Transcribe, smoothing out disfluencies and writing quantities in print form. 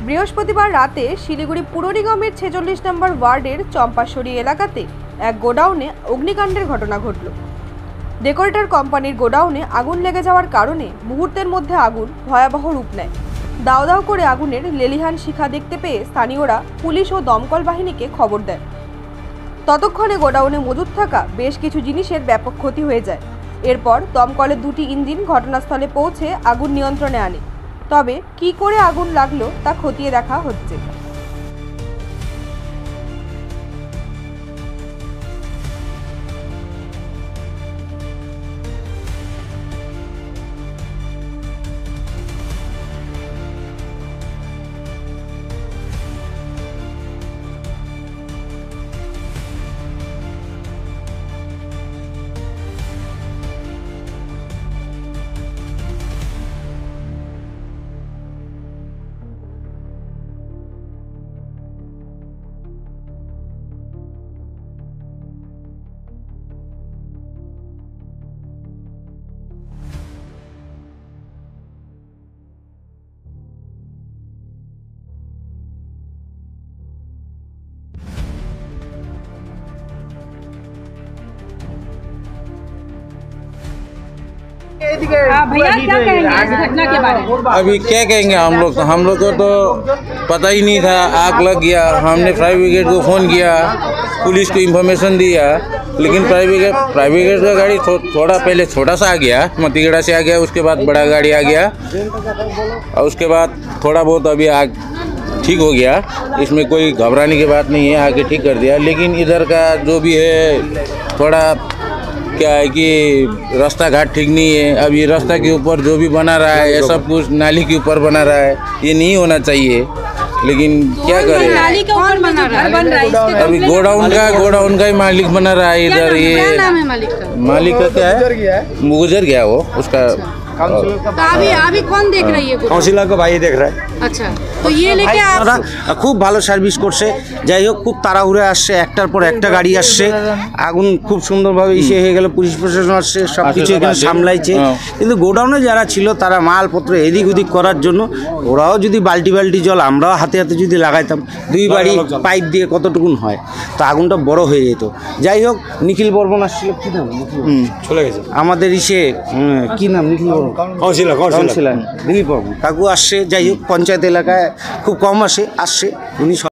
বৃহস্পতিবার রাতে শিলিগুড়ি পুর নিগমের ৪৬ নম্বর ওয়ার্ডের চম্পাশরী এলাকাতে এক গোডাউনে অগ্নিকাণ্ডের ঘটনা ঘটল। ডেকোরেটর কোম্পানির গোডাউনে আগুন লেগে যাওয়ার কারণে মুহূর্তের মধ্যে আগুন ভয়াবহ রূপ নেয়। দাউ দাউ করে আগুনের লেলিহান শিখা দেখতে পেয়ে স্থানীয়রা পুলিশ ও দমকল বাহিনীকে খবর দেয়। ততক্ষণে গোডাউনে মজুদ থাকা বেশ কিছু জিনিসের ব্যাপক ক্ষতি হয়ে যায়। এরপর দমকলের দুটি ইঞ্জিন ঘটনাস্থলে পৌঁছে আগুন নিয়ন্ত্রণে আনে। তবে কি করে আগুন লাগলো তা খতিয়ে দেখা হচ্ছে। भैया क्या कहेंगे इस घटना के बारे में? अभी क्या कहेंगे हम लोग को तो पता ही नहीं था, आग लग गया। हमने फायर ब्रिगेड को फ़ोन किया, पुलिस को इन्फॉर्मेशन दिया, लेकिन फायर ब्रिगेड का गाड़ी थोड़ा पहले छोटा सा आ गया, मतीगढ़ा से आ गया, उसके बाद बड़ा गाड़ी आ गया और उसके बाद थोड़ा बहुत अभी आग ठीक हो गया। इसमें कोई घबराने की बात नहीं है, आगे ठीक कर दिया। लेकिन इधर का जो भी है थोड़ा क्या है कि रास्ता घाट ठीक नहीं है। अब ये रास्ता के ऊपर जो भी बना रहा है ये सब कुछ नाली के ऊपर बना रहा है, ये नहीं होना चाहिए, लेकिन क्या करें। नाली के ऊपर बना रहा है अभी गोडाउन का ही मालिक बना रहा है इधर। ये क्या नाम है मालिक का? क्या है, गुजर गया वो उसका। अभी कौन देख रही है? काउंसिलर को भाई देख रहा है। अच्छा, तो ये लेके आप খুব ভালো সার্ভিস করছে। যাই হোক, খুব তাড়াহুড়ে আসছে, একটার পর একটা গাড়ি আসছে, আগুন খুব সুন্দরভাবে ইসে হয়ে গেল। পুলিশ প্রশাসন আসছে, সব কিছু এখানে সামলাইছে। কিন্তু গোডাউনে যারা ছিল তারা মালপত্র এদিক ওদিক করার জন্য ওরাও যদি বালতি বালতি জল আমরাও হাতে হাতে যদি লাগাইতাম, দুই বাড়ি পাইপ দিয়ে কতটুকুন হয়, তো আগুনটা বড় হয়ে যেত। যাই হোক, নিখিল বর্মন আসছিল, কী নাম চলে গেছে আমাদের ইসে, কী নাম নিখিল বর্মন, কাউন্সিলর দিলীপ বর্মন কাকু আসছে। যাই হোক, পঞ্চায়েত এলাকায় খুব কম আসছে উনি।